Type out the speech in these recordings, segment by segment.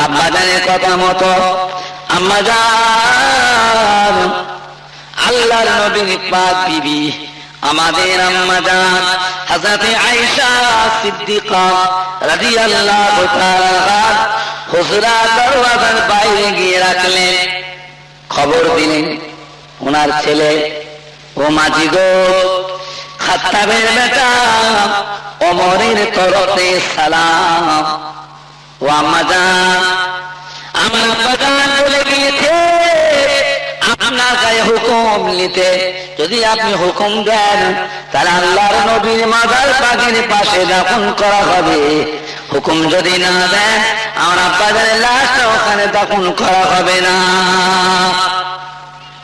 আব্বাজানের কথা মতো আম্মাজান আল্লাহর নবীর পাক বিবি আমাদের আম্মাজান হযরত আয়েশা সিদ্দিকা রাদিয়াল্লাহু তাআলা হুজরা দরওয়াজার বাইরে গিয়ে রাখলেন, খবর দিলেন ওনার ছেলে ও মাঝি গো, খাত্তাবের বেটা ওমরের তরফে সালাম। ও আম্মাজান আমার আব্বাজান বলে গিয়েছে আপনার গায়ে হুকুম নিতে, যদি আপনি হুকুম দেন তাহলে আল্লাহর নবীর মাজার পাকের পাশে দাফন করা হবে, হুকুম যদি না দেন আমার আব্বাজানের লাশটা ওখানে দাফন করা হবে না।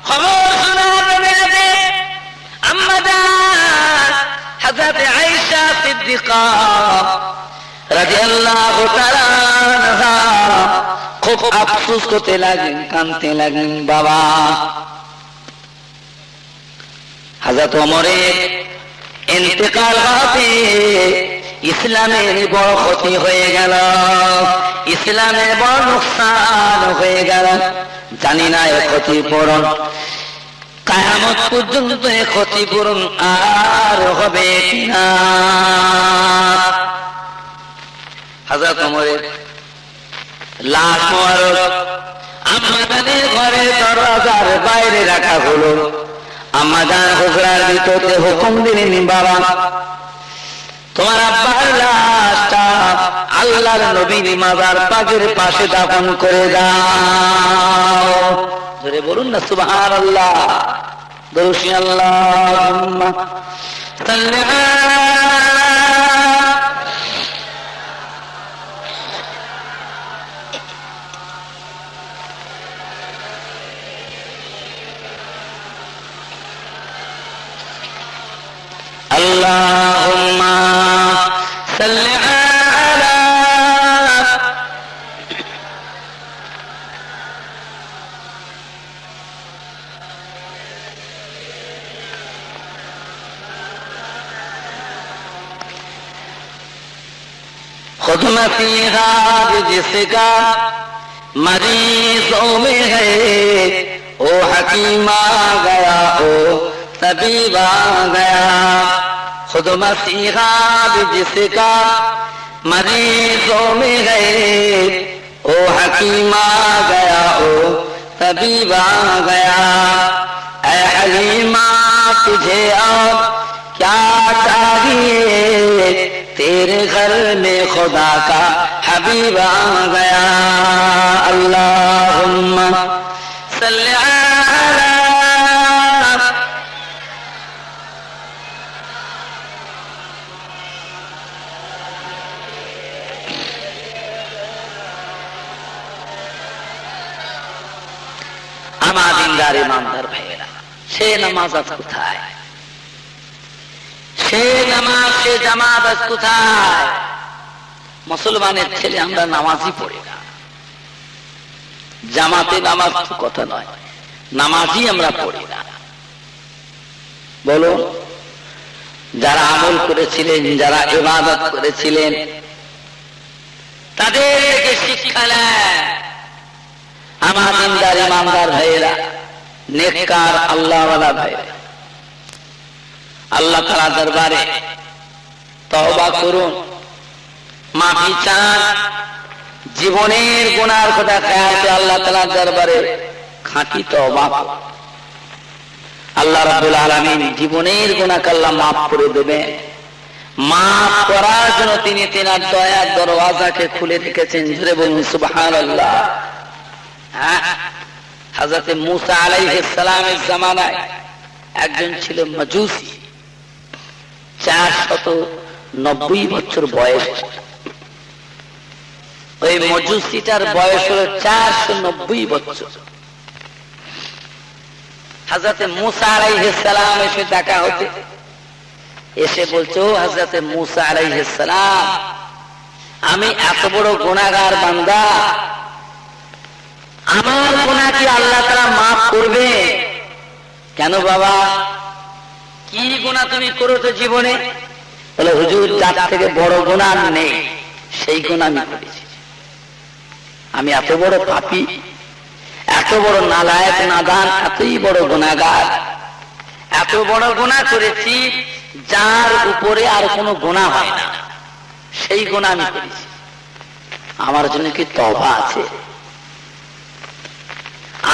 খবর শোনার বেলাতে আম্মাজান হযরত আয়েশা সিদ্দিকা রাদিয়াল্লাহু তাআলা আনহা খুব আফসোস করতে লাগলেন, কাঁদতে লাগলেন। বাবা, হযরত ওমরের ইন্তেকাল হতে ইসলামের বড় ক্ষতি হয়ে গেল, ইসলামের বড় নুকসান হয়ে গেল। জানি না এ ক্ষতিপূরণ কিয়ামত পর্যন্ত এ ক্ষতিপূরণ আর হবে কিনা। হযরত ওমরের লাশ মোবারক আম্মাজানের ঘরের দরজার বাইরে রাখা হলো। আম্মাজান হুজরার ভিতরে হুকুম দিলেন, বাবা তোমার আব্বার লাশটা আল্লাহর নবীর মাজার পাকের পাশে দাফন করে দাও। জোরে বলুন না সুবহানাল্লাহ। দরুদ আল্লাহুম্মা সাল্লি আলা আল্লাহুম্মা সাল্লি আলা खुदमा फीहा जिसका मरीजों में है, ओ हकीमा गया ओ तबीब आ गया। खुद मसीहा जिसका मरीजों में है, ओ हकीमा गया ओ तबीब आ गया। ऐ हलीमा तुझे और क्या चाहिए, तेरे घर में खुदा का हबीब आ गया। अल्लाहुम्मा सल्ली अला আমার দিনদার ইমানদার ভাইয়েরা, সে নামাজ আজ কোথায়, সে নামাজ সে জামাত আজ কোথায়? মুসলমানের ছেলে আমরা নামাজই পড়ি না, জামাতে নামাজ তো কথা নয়, নামাজই আমরা পড়ি না। বলো, যারা আমল করেছিলেন, যারা ইবাদত করেছিলেন, তাদেরকে শিক্ষা নেন। আমার দিনদার ইমানদার ভাইয়েরা, নেককার আল্লাহওয়ালা ভাইয়েরা, আল্লাহ তাআলার দরবারে তওবা করুন, মাফি চান, জীবনের গুনার কথা খেয়ালে আল্লাহ তাআলার দরবারে খাঁটি তওবা করুন। আল্লাহ রাব্বুল আলামিন জীবনের গুনাহকে আল্লাহ মাফ করে দেবেন। মাফ করার জন্য তিনি তিনার দয়ার দরওয়াজাকে খুলে রেখেছেন। জোরে বলুন সুবহানাল্লাহ। হযরত মূসা আলাইহিস সালামের জামানায় একজন ছিল মাজুসি, 490 বছর বয়স। ওই মাজুসিটার বয়স হলো 490 বছর। হযরত মূসা আলাইহিস সালাম এসে দেখা হতে, এসে বলছো, হযরত মূসা আলাইহিস সালাম, আমি এত বড় গুনাহগার বান্দা, আমার গুনাহ কি আল্লাহ তাআলা মাফ করবে? কেন বাবা, কি গুনাহ তুমি করেছো জীবনে? বলে, হুজুর, যার থেকে বড় গুনাহ নেই সেই গুনাহ আমি করেছি। আমি এত বড় পাপী, এত বড় নালায়েক নাদান, এতই বড় গুনাহগার, এত বড় গুনাহ করেছি যার উপরে আর কোনো গুনাহ হয় না, সেই গুনাহ আমি করেছি। আমার জন্য কি তওবা আছে?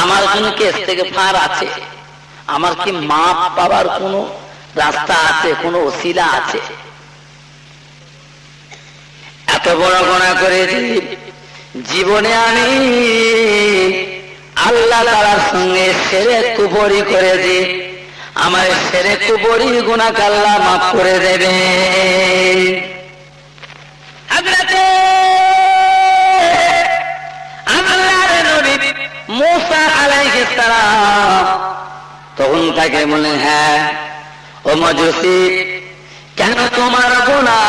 আমার জন্য কি ইস্তেগফার আছে? আমার কি মাপ পাওয়ার কোনো রাস্তা আছে, কোনো ওসিলা আছে? এত বড় গুনাহ করেছি, জীবনে আমি আল্লাহ তাআলার সঙ্গে শিরক কুফরি করেছি। আমার শিরক কুফরি গুনাহকে আল্লাহ মাফ করে দেবে। হযরতে আল্লাহর নবী মুসা আলাইহিস সালাম তখন তাকে বলেন, হ্যাঁ ও মজুসি, কেন তোমার গুনাহ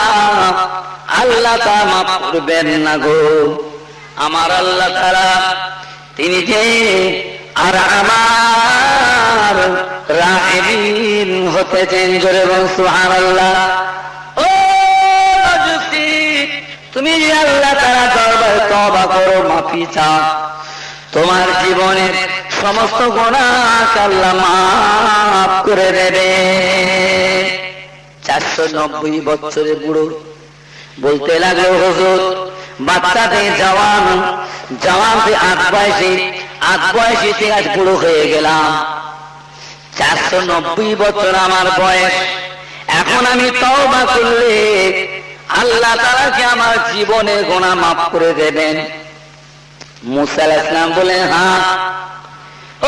আল্লাহ তাআলা মাফ করবেন না গো? আমার আল্লাহ তাআলা তিনি যে আর আমার রাহিম হতেছেন। জোরে বলুন সুবহানাল্লাহ। ও মজুসি, তুমি যে আল্লাহ তাআলা দরবারে তওবা করো, মাফি চাও, তোমার জীবনের সমস্ত গুনাহ আল্লাহ মাফ করে দেবে। 490 বছরের বুড়ো বলতে লাগলো, হুজুর বাচ্চাতে জওয়ান, জওয়ানতে আট বয়সী থেকে আজ বুড়ো হয়ে গেলাম, 490 বছর আমার বয়স, এখন আমি তওবা করলে আল্লাহ তাআলা কি আমার জীবনের গুনাহ মাফ করে দেবেন? মুসা আলাইহিস সালাম বলেন, হ্যাঁ।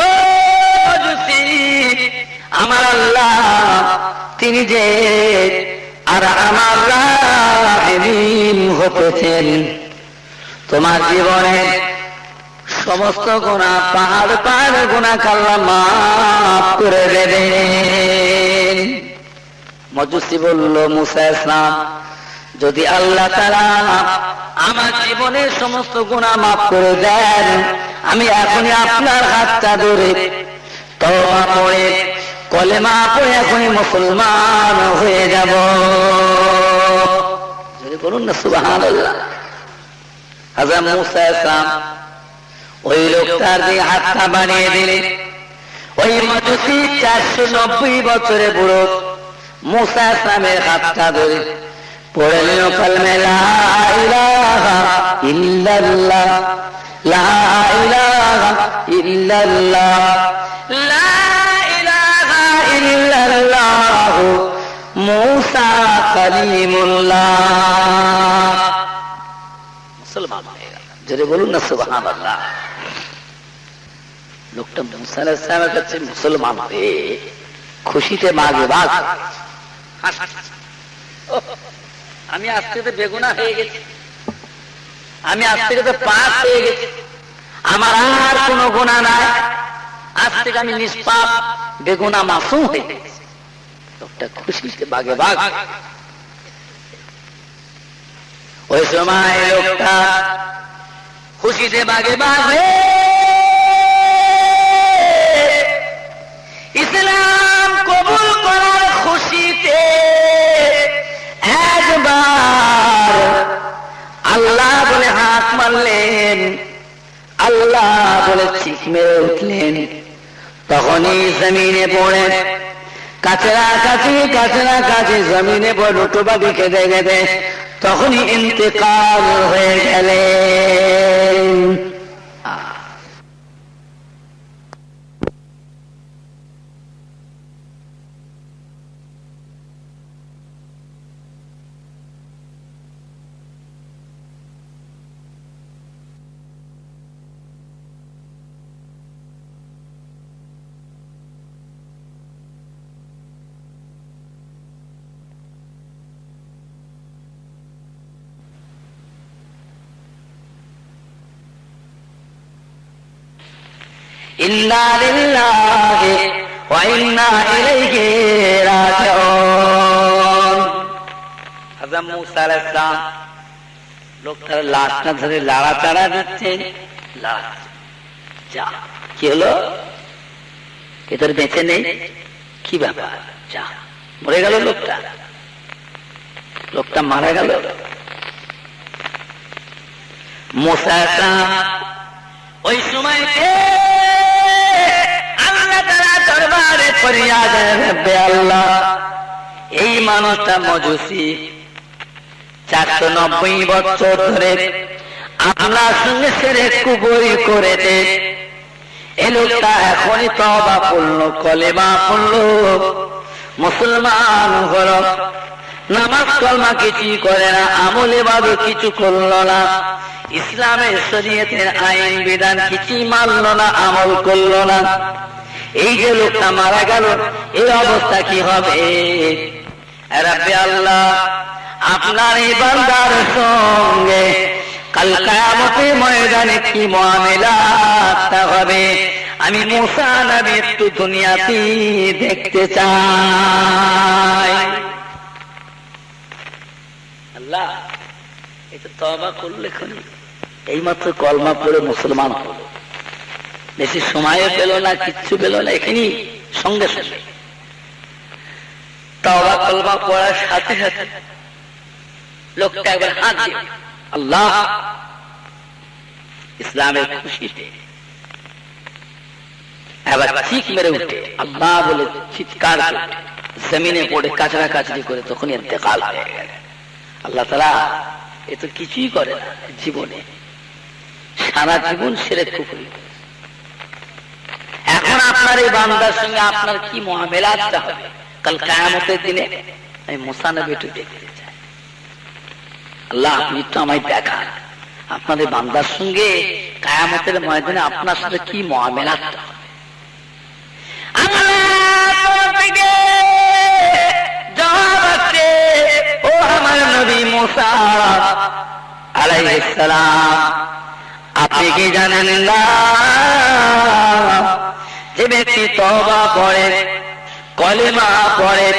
ও মজুসি, আমার আল্লাহ তিনি যে আর আমার রাহিম হতেছেন, তোমার জীবনে সমস্ত গুনাহ, পাহাড় পাহাড় গুনাহ আল্লাহ মাফ করে দেবেন। মজুসি বলল, মুসা আলাইহিস সালাম, যদি আল্লাহ তাআলা আমার জীবনের সমস্ত গুনাহ মাফ করে দেন, আমি এখনই আপনার হাতটা ধরে তওবা পড়ে কলেমা পড়ে এখনই মুসলমান হয়ে যাব। যদি বলুন না সুবহানাল্লাহ। হযরত মুসা আলাইহিস সালাম ওই লোকটার দিয়ে হাতটা বানিয়ে দিলেন। ওই মজুসি 490 বছরে বুড়ো মুসা আলাইহিস সালামের হাতটা ধরে পড়ে নিল কালেমা লা ইলাহা ইল্লাল্লাহ, লা ইলাহা ইল্লাল্লাহ, লা ইলাহা ইল্লাল্লাহ মুসা কালিমুল্লাহ। মুসলমান হয়ে গেল। যদি বলুন না সুবহানাল্লাহ। লোকটা মুসা আলাইহিস সালামের কাছে মুসলমান হয়ে খুশিতে মাগে বাগ, আমি আজ থেকে বেগুনাহ হয়ে গেছি, আমি আজ থেকে তো পাপ হয়ে গেছি, আমার আর কোনো গুনাহ নাই, আজ থেকে আমি নিষ্পাপ বেগুনাহ মাসুম হয়ে গেছি। লোকটা খুশিতে বাগে বাগ। ওই সময় লোকটা খুশিতে বাগে বাগ হয়ে ইসলাম কবুল করার খুশিতে একবার আল্লাহ বলে হাত মারলেন, আল্লাহ বলে চিৎ মেরে উঠলেন। তখনই জমিনে পড়ে কাছাকাছি জমিনে পড়ে টোবাদি খেতে খেতে তখনই ইন্তেকাল হয়ে গেলেন। ইন্না লিল্লাহি ওয়া ইন্না ইলাইহি রাজিউন। হযরত মুসা আলাইহিস সালাম লোকটার লাশটা ধরে লাড়াচাড়া দিচ্ছে, যা কি হলো, কে তোর বেঁচে নেই, কি ব্যাপার, যা, মরে গেল লোকটা, লোকটা মারা গেল। মুসা ওই সময়তে আল্লাহ তাআলা দরবারে ফরিয়াদ হে আল্লাহ, এই মানুষটা মজুসি 490 বছর ধরে আপনার সঙ্গে শিরক কুফরি করেছে। এই লোকটা এখনই তওবা করলো, কলেমা পড়লো, মুসলমান হলো, নামাজ কলমা কিছুই করে না, আমল ইবাদত কিছু করলো না, ইসলামের শরীয়তের আইন বিধান কিছুই মানলো না, আমল করলো না। এই যে লোকটা মারা গেল, এই অবস্থা কি হবে? রাব্বি আল্লাহ, আপনার এই বান্দার সঙ্গে কাল কিয়ামতের ময়দানে কি মুআমিলাতটা হবে আমি মুসা নবী একটু দুনিয়াতে দেখতে চাই। আল্লাহ, এটা তওবা করলে খনি এইমাত্র কলমা পড়ে মুসলমান হলো, বেশি সময়ও পেল না, কিচ্ছু পেল না, এখানে সঙ্গে সঙ্গে তওবা কলমা পড়ার সাথে সাথে লোকটা একবার হাত দিয়ে আল্লাহ ইসলামের খুশিতে এবার চিক মেরে উঠে আল্লাহ বলে চিৎকার করে জমিনে পড়ে কাচরা কাচরি করে তখন ইন্তেকাল হয়ে গেল। আল্লাহ তাআলা এ তো কিছুই করে না জীবনে, সারা জীবন শিরক কুফরি। এখন আপনার এই বান্দার সঙ্গে আপনার কি মুআমিলাতটা হবে কাল কিয়ামতের দিনে আমি মুসা নবী একটু দেখতে চাই। আল্লাহ, আপনি তো আমায় দেখান আপনাদের বান্দার সঙ্গে কিয়ামতের ময়দানে আপনার সাথে কি মুআমিলাতটা হবে। ও আমার নবী মুসা আলাইহিস সালাম, আপনি কি জানেন না যে ব্যক্তি তওবা করে, কলেমা পড়ে,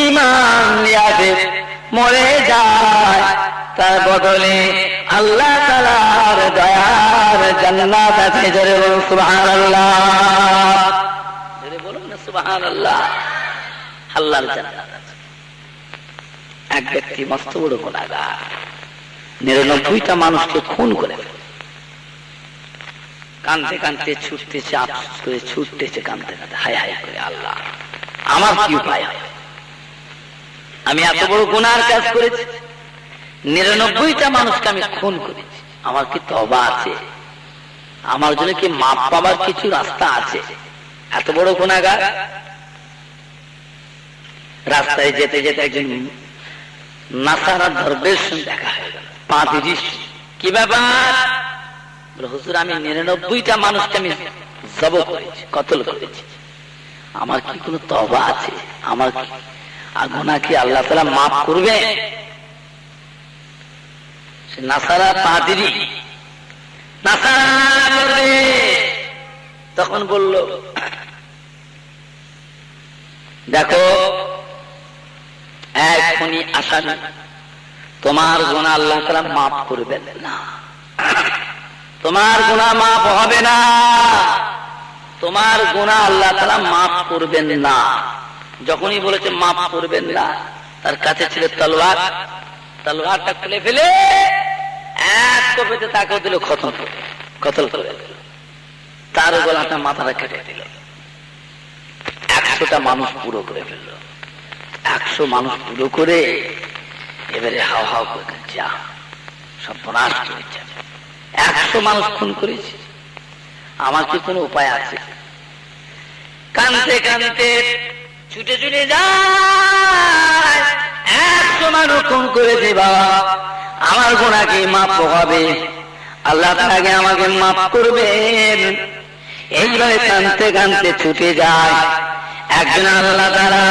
ঈমান নিয়ে আসে, মরে যায়, তার বদলে আল্লাহ তাআলার দয়ার জান্নাত আছে। জোরে বলুন সুবহানাল্লাহ, জোরে বলুন না সুবহানাল্লাহ। আল্লাহর জান্নাত আছে। এক ব্যক্তি মস্ত বড় গুনাহগার, 99টা মানুষকে খুন করে কাঁদতে কাঁদতে ছুটতেছে, আফসোস করে ছুটতেছে, কাঁদতে কাঁদতে হায় হায় করে, আল্লাহ আমার কি উপায়? আমি এত বড় গুনার কাজ করেছি, 99টা মানুষকে আমি খুন করেছি, আমার কি তওবা আছে? আমার জন্য কি মাপ পাবার কিছু রাস্তা আছে? এত বড় গুনাহগার। রাস্তায় যেতে যেতে একজন নাসারা দরবেশ সঙ্গে দেখা হয়ে গেল, পাঁদিরিশ। কি ব্যাপার? বলে হুজুর, আমি 99টা মানুষকে আমি জব করেছি, কতল করেছি, আমার কি কোনো তওবা আছে? আমার আর গুনাহ কি আল্লাহ তাআলা মাফ করবে? সে নাসারা পাদ্রী নাসারা করবে। তখন বলল, দেখো এখনই আসামি, তোমার গুনাহ আল্লাহ তাআলা মাফ করবেন না, তোমার গুনাহ মাফ হবে না, তোমার গুনাহ আল্লাহ তাআলা মাফ করবেন না। যখনই বলেছে মাফ করবেন না, তার কাছে ছিল তলোয়ার, তলোয়ারটা খুলে ফেলে এক কোপেতে তাকে দিল খতম করে, কতল করে দিল, তার গলাটা মাথাটা কেটে দিল। 100টা মানুষ পুরো করে ফেলল। 100 মানুষ পুরো করে এবারে হাও হাও করে যা সব নাশ করে যাবে। 100 মানুষ খুন করেছে, আমার কি কোনো উপায় আছে? কানতে কানতে ছুটে ছুটে যায়, 100 মানুষ খুন করেছে, বাবা আমার গুনাহ কি মাফ হবে? আল্লাহ তাআলা আমাকে মাফ করবেন। এইভাবে কানতে কানতে ছুটে যায়। একজন আল্লাহ তাআলা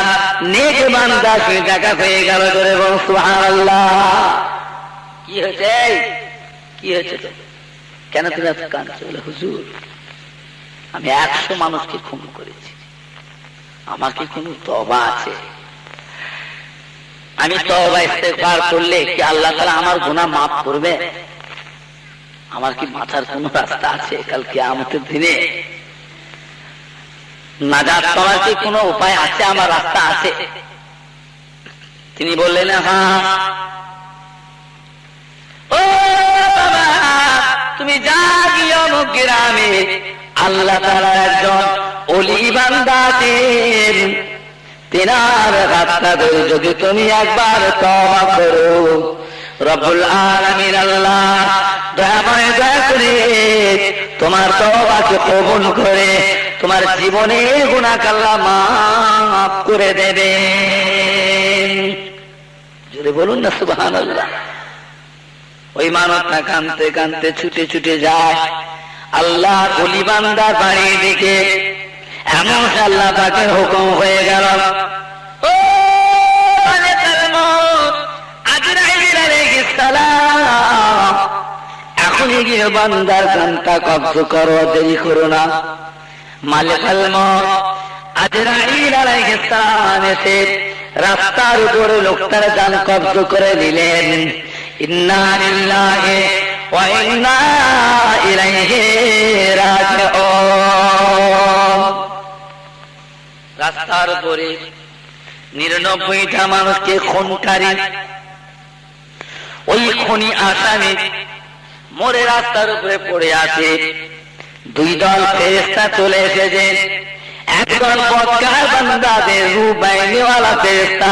নেক বান্দা সে দেখা হয়ে গেল। ধরে বল সুবহানাল্লাহ। কি হয়েছে? কি হয়েছে? কেন তুমি এত কাঁদছো? বলে হুজুর, আমি 100 মানুষকে খুন করেছি, আমার কি কোনো তওবা আছে? আমি তওবা ইস্তেগফার করলে কি আল্লাহ তাআলা আমার গুনাহ মাফ করবে? আমার কি মাথার কোনো রাস্তা আছে? কাল কিয়ামতের দিনে নাজাত পাওয়ার কি কোনো উপায় আছে? আমার রাস্তা আছে? তিনি বললেন, হ্যাঁ। ও বাবা, তুমি যা গিয়ে অমুক গ্রামে আল্লাহ তাআলার একজন ওলি বান্দা আছেন, তেনার হাতটা ধরে যদি তুমি একবার তওবা করো, রব্বুল আলামিন আল্লাহ দয়াময় দয়া করে তোমার তওবাকে কবুল করে তোমার জীবনের গুনাহ আল্লাহ মাফ করে দেবে। জোরে বলুন না সুবহানাল্লাহ। ওই মানুষটা কাঁদতে কাঁদতে ছুটে ছুটে যায় আল্লাহ ওলি বান্দার বাড়ির দিকে। এমন আল্লাহ পাকের হুকুম হয়ে গেল, ও মালিকুল মউত আজরাইল আলাইহিস সালাম, এখনই গিয়ে বান্দার কানটা কবজ করো, দেরি করো না। মালিকুল মউত আজরাইল আলাইহিস সালাম এসে রাস্তার উপরে লোকটার জান কবজ করে নিলেন। ইন্না লিল্লাহি ওয়া ইন্না ইলাইহি রাজিউন। রাস্তার উপরে 99টা মানুষকে খুনকারী ওই খুনি আসামি মরে রাস্তার উপরে পড়ে আছে। দুই দল ফেরেশতা চলে এসেছেন, একদল বদকার বান্দাদের রূপ বাইনেওয়ালা ফেরেশতা,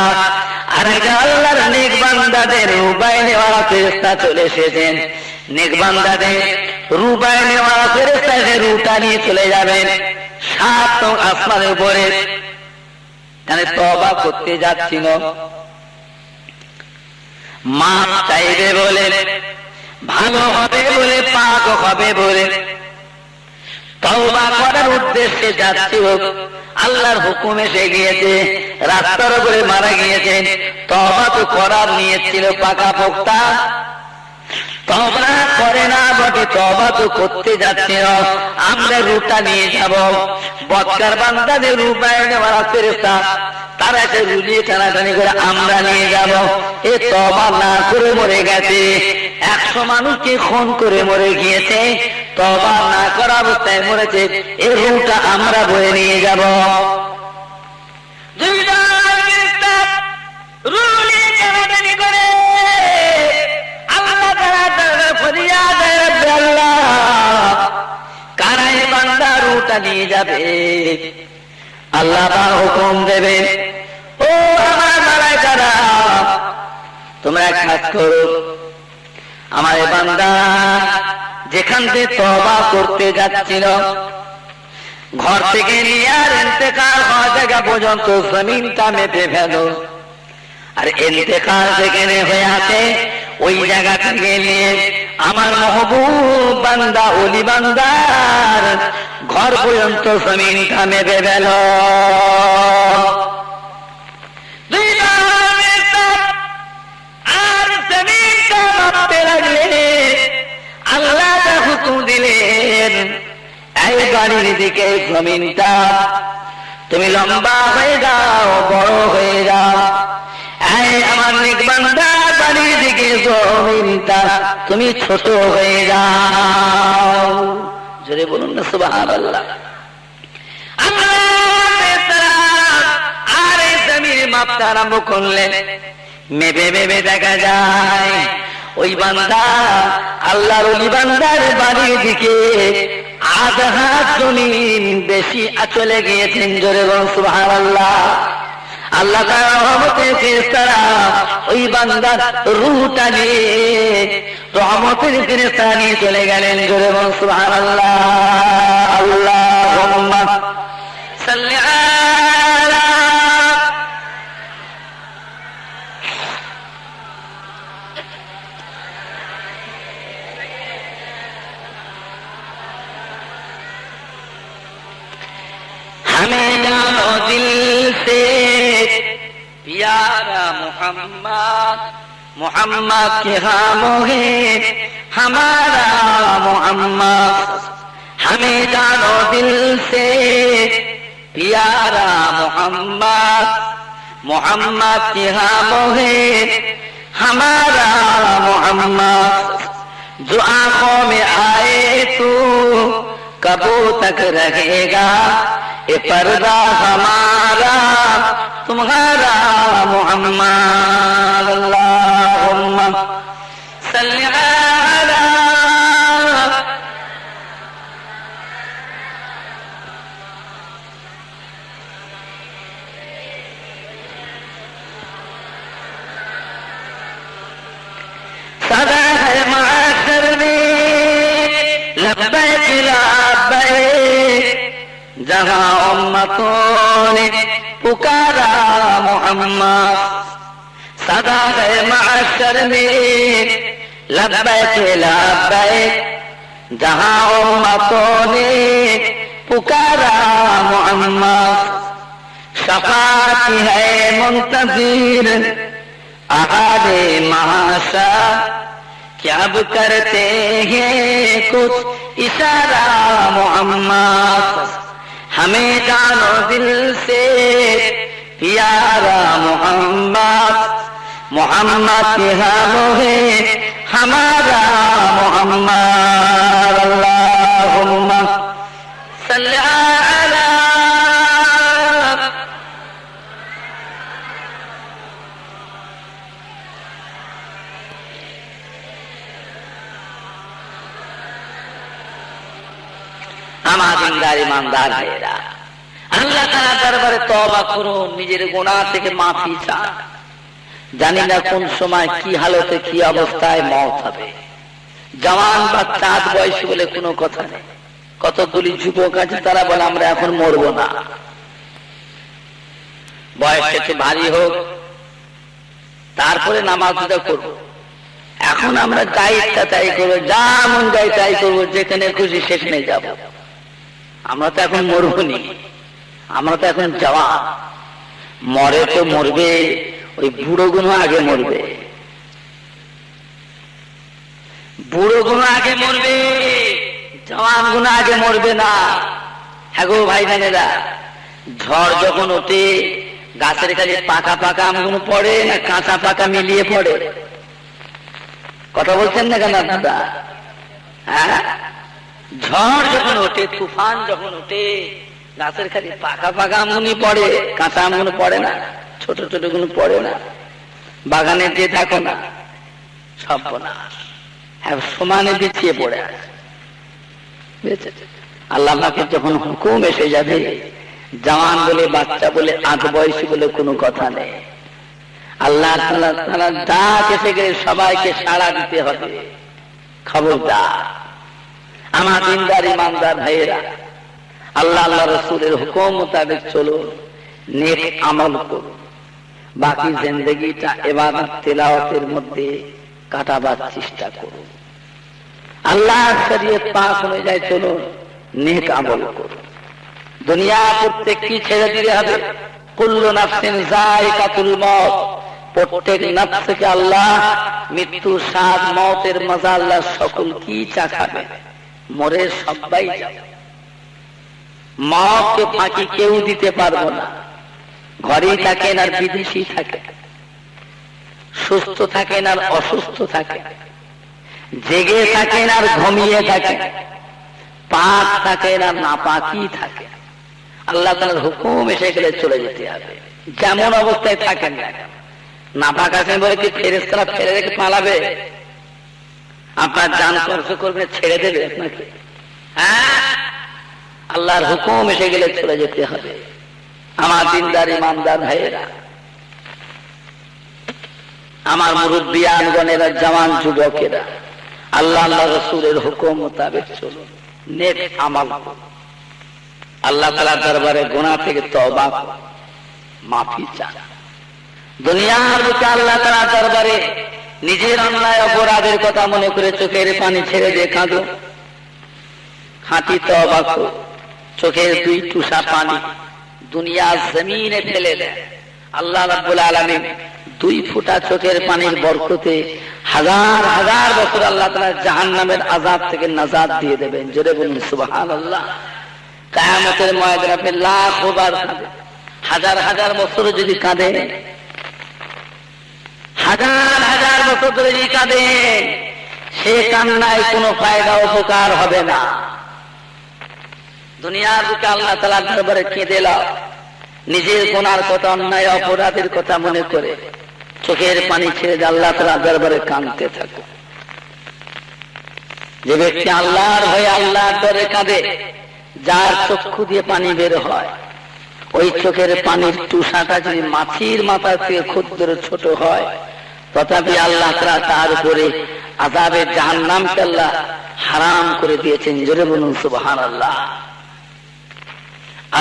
আর একজন আল্লাহর নেক বান্দাদের রূপ বাইনেওয়ালা ফেরেশতা চলে এসেছেন। নেক বান্দাদের রূপ বাইনেওয়ালা ফেরেশতা এসে রূপটা নিয়ে চলে যাবেন 7 আসমানের উপরে। তাহলে তওবা করতে যাচ্ছিল, মাপ চাইবে বলে, ভালো হবে বলে, পাক হবে বলে, তওবা করার উদ্দেশ্যে যাচ্ছিল। আল্লাহর হুকুম এসে গিয়েছে, রাস্তার উপরে মারা গিয়েছেন। তওবা তো করার নিয়ত ছিল পাকা পোক্তা, তওবা করে না বটে, তওবা তো করতে যাচ্ছিল। আমরা রূপটা নিয়ে যাব, বদকার বান্দাদের রূপ বাইনেওয়ালা ফেরেশতা তারা এসে রুলিয়ে টানাটানি করে আমরা নিয়ে যাব। এ তওবা না করে মরে গেছে, 100 মানুষকে খুন করে মরে গিয়েছে, তওবা না করা অবস্থায় মরেছে, এই রূপটা আমরা বয়ে নিয়ে যাব। রুলিয়ে টানাটানি করে আল্লাহ তাআলা ফরিয়াদ করবে, আল্লাহ কারাই বান্দা রূপটা নিয়ে যাবে। আল্লাহ তাআলা হুকুম দেবেন, ও আমার মালায়েকারা তোমরা এক কাজ করো, আমার বান্দা যেখান থেকে তওবা করতে যাচ্ছিল ঘর থেকে নিয়ে আর ইন্তেকাল হওয়া জায়গা পর্যন্ত জমিনটা মেপে ফেলো। আর ইন্তেকাল যেখানে হয়ে আছে ওই জায়গা থেকে নিয়ে আমার মাহবুব বান্দা ওলি বান্দার ঘর পর্যন্ত জমিনটা মেপে ফেলো। আর জমিনটা মাপতে লাগলে আল্লাহ হুকুম দিলেন, এই বাড়ির দিকে জমিনটা তুমি লম্বা হয়ে যাও, বড় হয়ে যাও। এই আমার নেক বান্দা বাড়ির দিকে জমিনটা তুমি ছোট হয়ে যাও। জোরে বলুন না সুবহানাল্লাহ। আর এই জমির মাপতে আরম্ভ করলেন, মেপে মেপে দেখা যায় ওই বান্দা আল্লাহর ওলি বান্দার বাড়ির দিকে আধা হাত জমিন বেশি চলে গিয়েছেন। জোরে বলুন সুবহানাল্লাহ। আল্লাহ তাআলার রহমতের ফেরেশতারা ওই বান্দার রূহটা নিয়ে রহমতের ফেরেশতারা নিয়ে চলে গেলেন। জোরে বলুন সুবহানাল্লাহ। আল্লাহুম্মা সাল্লি আলা हमें जानो दिल से प्यारा मोहम्मद, मोहम्मद के खामों है हमारा मोहम्मद। हमें जानो दिल से प्यारा मोहम्मद, मोहम्मद के खामों है हमारा मोहम्मद। जो आंखों में आए तू कबू तक रहेगा, ये पर्दा हमारा तुम्हारा मोहम्मद। अल्लाहुम्मा सल्ली अला लब्बैक जहां उम्मतों ने पुकारा मोहम्मद, सदा है महशर में लब्बैक लब्बैक जहां उम्मतों ने पुकारा मोहम्मद। शफाअत की है मुंतज़िर अहादे महशर, क्या अब करते हैं कुछ इशारा मोहम्मद। हमें जानो दिल से प्यारा मोहम्मद, मोहम्मद के हम है हमारा मोहम्मद। अल्लाहुम्मा सल्ली अला আমার দিনদার ইমানদার ভাইয়েরা, আল্লাহ তাআলার দরবারে তওবা করুন, নিজের গুনাহ থেকে মাফি চান। জানি না কোন সময় কি হালতে কি অবস্থায় মওত হবে। জওয়ান বা চাঁদ বয়সী বলে কোনো কথা নেই। কতগুলি যুবক আছে তারা বলে আমরা এখন মরবো না, বয়স একটু ভারী হোক তারপরে নামাজটা করব। এখন আমরা যাই ইচ্ছা তাই করবো, যা মন যাই তাই করবো, যেখানে খুশি সেখানে যাব। আমরা তো এখন মরবনি, আমরা তো এখন জওয়ান। মরে তো মরবে, ওই বুড়ো গুলো আগে মরবে, বুড়ো গুলো আগে মরবে, জওয়ান গুলো আগে মরবে না। হ্যাঁ গো ভাই বোনেরা, ঝড় যখন ওঠে গাছের কাছে পাকা পাকা আমগুলো পড়ে না কাঁচা পাকা মিলিয়ে পড়ে? কথা বলছেন না কেন আপনারা? হ্যাঁ, ঝড় যখন ওঠে, তুফান যখন ওঠে, গাছের খালি পাকা পাকা আমগুলো পড়ে, কাঁচা আমগুলো পড়ে না, ছোট ছোট গুলো পড়ে না। বাগানে যে দেখো না সব না, হ্যাঁ সমানে বিছিয়ে পড়ে আছে। আল্লাহ পাকের যখন হুকুম এসে যাবে, জওয়ান বলে বাচ্চা বলে আধ বয়সী বলে কোনো কথা নেই। আল্লাহ তাআলা ডাক এসে গেলে সবাইকে সাড়া দিতে হবে। খবরদার আমার দিনদার ইমানদার ভাইয়েরা, আল্লাহ আল্লাহ রাসূলের হুকুম মোতাবেক চলুন, নেক আমল করুন, বাকি জিন্দেগিটা ইবাদত তিলাওয়াতের মধ্যে কাটাবার চেষ্টা করুন। আল্লাহর শরীয়ত পাক অনুযায়ী চলুন, নেক আমল করুন। দুনিয়া প্রত্যেককে ছেড়ে দিতে হবে। কুল্লু নাফসিন যায়িকাতুল মউত, প্রত্যেক নফসকে আল্লাহ মৃত্যু স্বাদ মওতের মজা আল্লাহ সকল কি চাখাবে, মরে সবাই যাবে। মওতকে ফাঁকি কেউ দিতে পারবো না। ঘরেই থাকেন আর বিদেশি থাকে, সুস্থ থাকেন আর অসুস্থ থাকে, জেগে থাকেন আর ঘুমিয়ে থাকে, পাক থাকেন আর নাপাকি থাকে, আল্লাহ তাআলার হুকুম এসে গেলে চলে যেতে হবে। যেমন অবস্থায় থাকেন না, নাপাক আছেন বলে কি ফেরেশতারা ফেলে রেখে পালাবে? আপনার জান খরচ করবে, ছেড়ে দেবে আপনাকে? হ্যাঁ, আল্লাহর হুকুম এসে গেলে চলে যেতে হবে। আমার দিনদার ইমানদার ভাইয়েরা, আমার মুরব্বিয়ানগণেরা, জওয়ান যুবকেরা, আল্লাহ আল্লাহ রাসূলের হুকুম মোতাবেক চলুন, নেক আমল করুন। আল্লাহ তাআলার দরবারে গুনাহ থেকে তওবা করুন, মাফি চান। দুনিয়ার বুকে আল্লাহ তাআলার দরবারে নিজের অন্যায় অপরাধের কথা মনে করে চোখের পানি ছেড়ে দিয়ে কাঁদো, খাঁটি তওবা করো। চোখের দুই টুসা পানি দুনিয়া জমিনে ফেলে দেয়। আল্লাহ রাব্বুল আলামিন দুই ফোঁটা চোখের পানির বরকতে হাজার হাজার বছর আল্লাহ তাআলা জাহান্নামের আযাব থেকে নাজাত দিয়ে দেবেন। জোরে বলুন সুবহানাল্লাহ। কিয়ামতের ময়দানে লাখ বার কাঁদে, হাজার হাজার বছর যদি কাঁদে, হাজার হাজার বছর ধরে যদি কাঁদে, সে কান্নায় কোনো ফায়দা উপকার হবে না। দুনিয়ার বুকে আল্লাহ তাআলার দরবারে কেঁদে লাও, নিজের গুনার কথা, অন্যায় অপরাধের কথা মনে করে চোখের পানি ছেড়ে দিয়ে আল্লাহ তাআলার দরবারে কাঁদতে থাকো। যে ব্যক্তি আল্লাহর ভয়ে আল্লাহর দরে কাঁদে, যার চক্ষু দিয়ে পানি বের হয়, ওই চোখের পানির টুসাটা যদি মাছির মাথা থেকে ক্ষুদ্র ছোট হয়, তথাপি আল্লাহ তাআলা তার উপরে আযাবে জাহান্নামকে আল্লাহ হারাম করে দিয়েছেন। জোরে বলুন সুবহানাল্লাহ।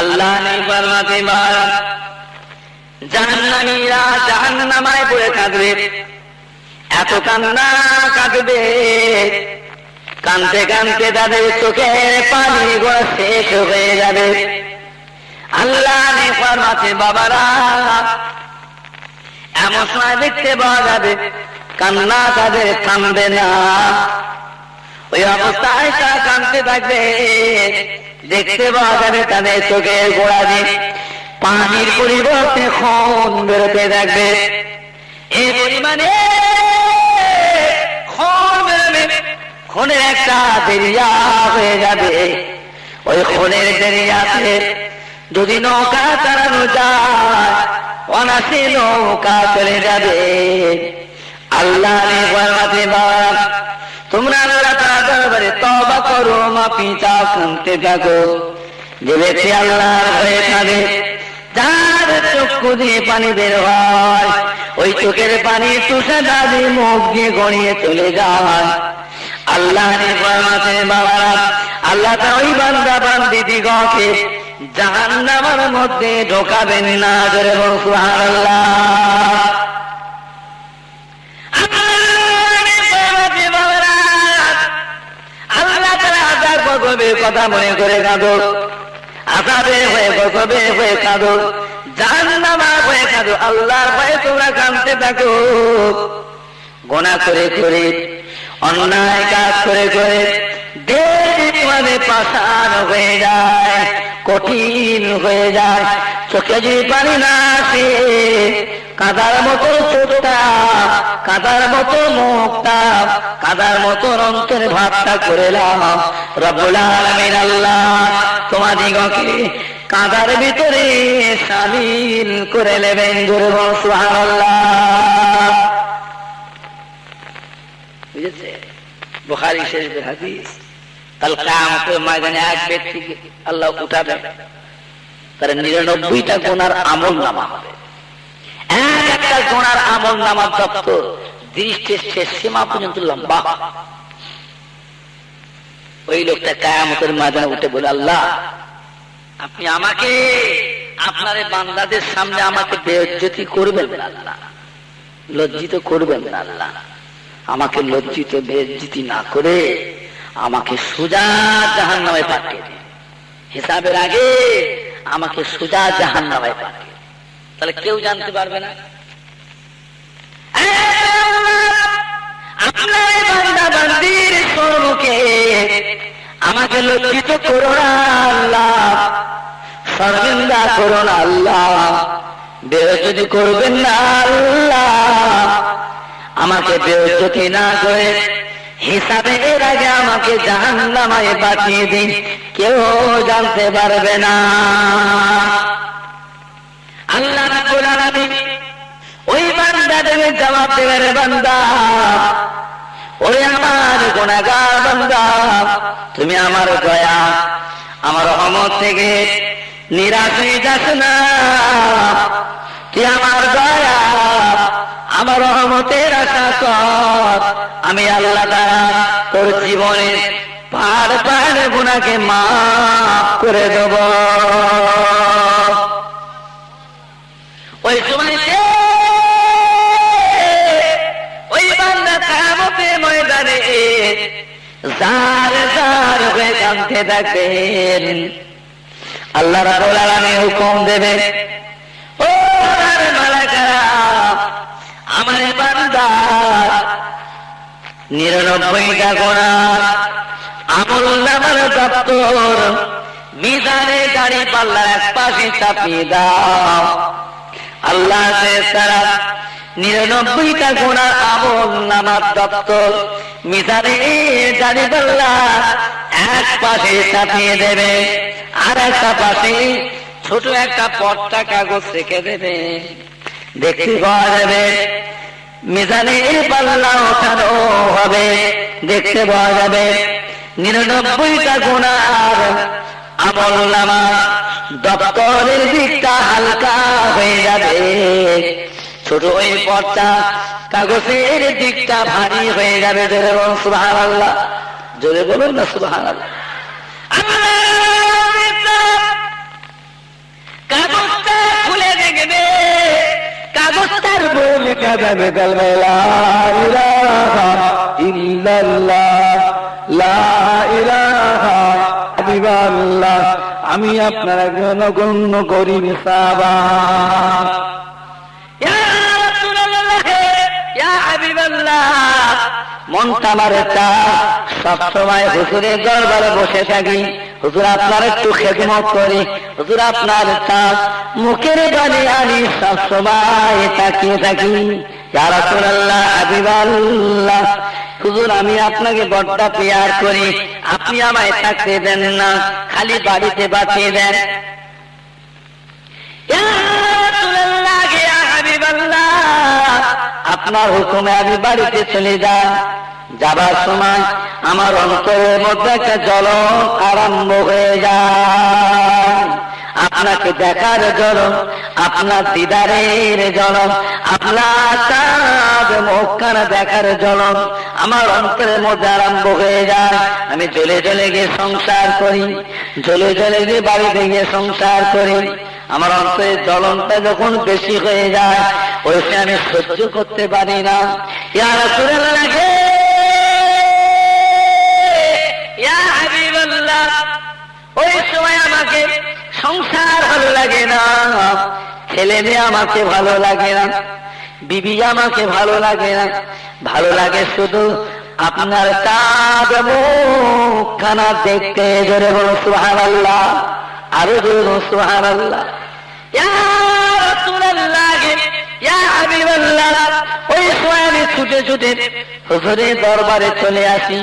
আল্লাহ ने फरमाते बात জাহান্নামীরা জাহান্নামায় পড়ে কাঁদবে, এত কান্না কাঁদবে, কাঁদতে কাঁদতে তাদের চোখের পানি গুলো শেষ হয়ে যাবে। আল্লাহ ने फरमाते বাবারা, এমন সময় দেখতে পাওয়া যাবে কান্না তাদের থামবে না, ওই অবস্থায় তারা কাঁদতে থাকবে। দেখতে পাওয়া যাবে তাদের চোখের গোড়া দিয়ে পানির পরিবর্তে খুন বেরোতে থাকবে। এই পরিমাণে খুন বেরোবে, খুনের একটা দরিয়া হয়ে যাবে। ওই খুনের দরিয়াতে যদি নৌকা চালানো যায়, অনাসি নৌকা চলে যাবে। আল্লাহ ফরমাতে বাবা, তোমরা আল্লাহ তাআলার দরবারে তওবা করো, মাফি চাও, কাঁদতে থাকো। যে ব্যক্তি আল্লাহর ভয়ে কাঁদে, যার চক্ষু দিয়ে পানি বের হয়, ওই চোখের পানি তুষার দিয়ে মুখ দিয়ে গড়িয়ে চলে যায়। আল্লাহ ফরমাতে বাবারা, আল্লাহ তাআলা ওই বান্দা বান্দীদিগকে জাহান্নামের মধ্যে ঢোকাবেন না। জোরে বলুন সুবহানাল্লাহ। কথা মনে করে কাঁদো, আযাবে হয়ে গজবে হয়ে কাঁদো, জাহান্নামে হয়ে কাঁদো, আল্লাহর ভয়ে তোমরা কাঁদতে থাকো। গুনাহ করে করে, অন্যায় কাজ করে করে দেহ মানে পাষাণ হয়ে যায়, কঠিন হয়ে যায়। চোখে যদি পানি না আসে, কাদার মতো চোখটা, কাদার মতো মুখটা, কাদার মতো অন্তরে ভাবটা করে নাও। রব্বুল আলামিন আল্লাহ তোমাদিগকে কাদার ভিতরে শামিল করে নেবেন। জোরে বলুন সুবহানাল্লাহ। বুঝেছে? বুখারী শরীফের হাদিস। কাল কিয়ামতের ময়দানে এক ব্যক্তিকে আল্লাহ উঠাবে, তার 99টা গুনার আমলনামা হবে। একটা গুনার আমলনামার দপ্তর দৃষ্টির শেষ সীমা পর্যন্ত লম্বা। ওই লোকটা কিয়ামতের ময়দানে উঠে বলে, আল্লাহ আপনি আমাকে আপনার বান্দাদের সামনে আমাকে বেইজ্জতি করবেন না আল্লাহ, লজ্জিত করবেন না আল্লাহ। আমাকে লজ্জিত বেইজ্জতি না করে আমাকে সোজা জাহান্নামে পাঠিয়ে দিন। হিসাবের আগে আমাকে সোজা জাহান্নামে পাঠিয়ে, তাহলে কেউ জানতে পারবে না। আপনার বান্দা বান্দির সম্মুখে আমাকে লজ্জিত করো না আল্লাহ, শর্মিন্দা করো না আল্লাহ, বেইজ্জতি করবেন না আল্লাহ। আমাকে বেইজ্জতি না করে হিসাবের আগে আমাকে জাহান্নামে পাঠিয়ে দিন, কেউ জানতে পারবে না। আল্লাহ রাব্বুল আলামিন ওই বান্দাদের জবাব দেবেন, বান্দা ওরে আমার গুনাহগার বান্দা, তুমি আমার দয়া আমার রহমত থেকে নিরাশ হয়ে যাস না। তুই আমার দয়া আমার রহমতের আশা কর, আমি আল্লাহ তাআলা তোর জীবনের পার পার গুনাহকে মাফ করে দেব। ওই সময় ওই বান্দা কিয়ামতের ময়দানে জার জার হয়ে কাঁদতে থাকবেন। আল্লাহ রাব্বুল আলামিন হুকুম দেবেন, ও মালায়েকারা, আমার বান্দা 99টা গুনাহ আমলনামার দপ্তর মিজানে দাঁড়ি পাল্লার এক পাশে চাপিয়ে দাও। আল্লাহ তাআলা 99টা গুনাহ আমলনামার দপ্তর মিজানে দাঁড়ি পাল্লা এক পাশে চাপিয়ে দেবে, আর একটা পাশে ছোট একটা পট্টা কাগজ রেখে দেবে। দেখতে পাওয়া যাবে মিজানের পাল্লা ওঠানো হবে, দেখতে পাওয়া যাবে 99টা গুনার আমলনামা দপ্তরের দিকটা হালকা হয়ে যাবে। ছোট ওই পর্দা কাগজের দিকটা ভারী হয়ে যাবে। জোরে বলুন সুবহানাল্লাহ, জোরে বলুন না সুবহানাল্লাহ। কাগজটা খুলে দেখবে, কাগজটার বই লেখা যাবে কালমে লা ইলাহা ইল্লাল্লাহ, লা ইলাহা ইল্লাল্লাহ, আমি আপনার একজন অগণ্য গরীব সাহাবা। ইয়া রাসূলুল্লাহ, ইয়া হাবিবাল্লাহ, মনটা আমার একটা সবসময় হুজুরের দরবারে বসে থাকি, হুজুর আপনার একটু খেদমত করি, হুজুর আপনার মুখের বাণী আমি সবসময় তাকিয়ে থাকি। ইয়া রাসূলুল্লাহ, হাবিবাল্লাহ, হুজুর আমি আপনাকে বড্ড প্যার করি, আপনি আমায় থাকতে দেন না, খালি বাড়িতে পাঠিয়ে দেন। ইয়া রাসূলুল্লাহ, ইয়া হাবিবাল্লাহ, আপনার হুকুমে আমি বাড়িতে চলে যাই। যাবার সময় আমার অন্তরের মধ্যে একটা জ্বলন আরম্ভ হয়ে যায়, আপনাকে দেখার জ্বলন, আপনার দিদারের জ্বলন, আপনার চাঁদ মুখখানা দেখার জ্বলন আমার অন্তরের মধ্যে আরম্ভ হয়ে যায়। আমি জ্বলে জ্বলে গিয়ে সংসার করি, জ্বলে জ্বলে গিয়ে বাড়িতে গিয়ে সংসার করি। আমার অন্তরের জ্বলনটা যখন বেশি হয়ে যায়, ওই সময় আমি সহ্য করতে পারি না। ইয়া রাসূলুল্লাহ, ইয়া হাবিবাল্লাহ, ওই সময় আমাকে সংসার ভালো লাগে না, ছেলে মেয়ে আমাকে ভালো লাগে না, বিবি আমাকে ভালো লাগে না, ভালো লাগে শুধু আপনার চাঁদ মুখখানা দেখতে। জোরে বলুন সুবহানাল্লাহ, আরো জোরে বলুন সুবহানাল্লাহ। ইয়া রাসূলুল্লাহ, ইয়া হাবিবাল্লাহ, ওই সময় আমি ছুটে ছুটে হুজুরের দরবারে চলে আসি।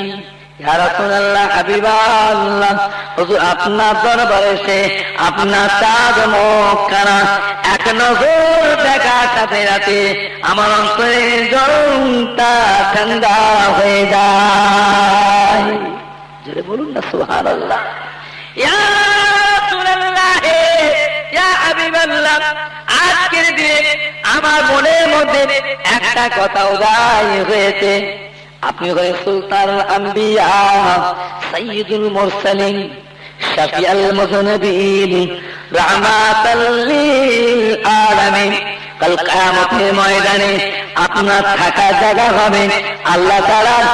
ইয়া রাসূলুল্লাহ, হাবিবাল্লাহ, হুজুর আপনার দরবারে এসে আপনার চাঁদ মুখখানা এক নজর দেখার সাথে সাথে আমার অন্তরের জ্বলনটা ঠান্ডা হয়ে যায়। জোরে বলুন না সুবহানাল্লাহ। ইয়া রাসূলুল্লাহ, ইয়া হাবিবাল্লাহ, আজকের দিনে আমার মনের মধ্যে একটা কথা উদয় হয়েছে, আপনি হলেন সুলতানুল আম্বিয়া, সাইয়্যিদুল মুরসালিন, শাফিউল মুযনিবিন, রাহমাতাল লিল আলামিন। কাল কিয়ামতের ময়দানে আপনার থাকার জায়গা হবে আল্লাহ তাআলার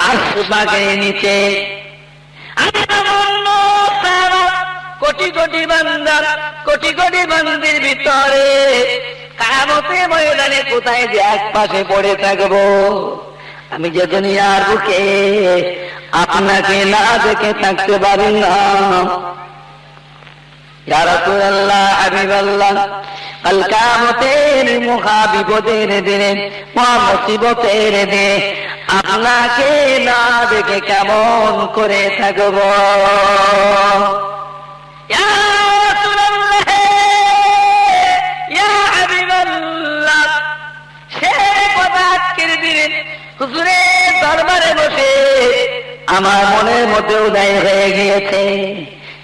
আরশ পাকের নিচে। কোটি কোটি বান্দা, কোটি কোটি বান্দির ভিতরে কিয়ামতের ময়দানে কোথায় যে এক পাশে পড়ে থাকবো, আমি যে দুনিয়ার বুকে আপনাকে না দেখে থাকতে পারি না। ইয়া রাসূলুল্লাহ, হাবিবাল্লাহ, কাল কিয়ামতের মহাবিপদের দিনে, মহামুসিবতের দিনে আপনাকে না দেখে কেমন করে থাকব। ইয়া রাসূলুল্লাহ, ইয়া হাবিবাল্লাহ, সে কথা আজকের দিনে হুজুরের দরবারে বসে আমার মনের মধ্যে উদয় হয়ে গিয়েছে।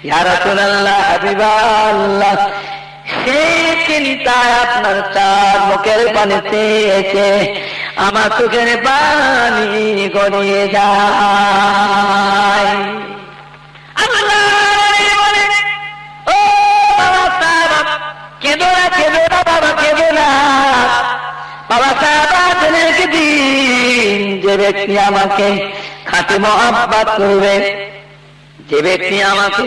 ইয়া রাসূলুল্লাহ, হাবিবাল্লাহ, সে চিন্তায় আপনার চার মুখের পানি চেয়েছে, আমার চোখের পানি গড়িয়ে যায়। আল্লাহ বলে, ও বাবা সাহেব, কেঁদো না, কেঁদো না বাবা, কেঁদো না বাবা সাহেব। আজকে দিন যে ব্যক্তি আমাকে খাঁটি মহব্বত করবে, যে ব্যক্তি আমাকে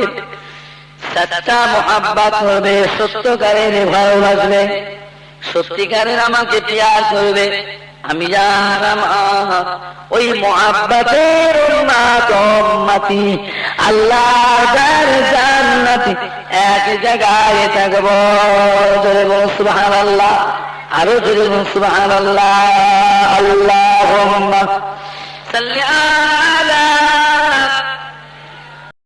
সচ্চা মহব্বত করবে, সত্যকারের ভালোবাসবে, সত্যিকারের আমাকে প্যার করবে, আমি যার ওই মহব্বতের উম্মতি আল্লাহর জান্নাতে এক জায়গায় থাকবো। জোরে বলুন সুবহানাল্লাহ, আরো জোরে বলুন সুবহানাল্লাহ। আল্লাহুম্মা সাল্লি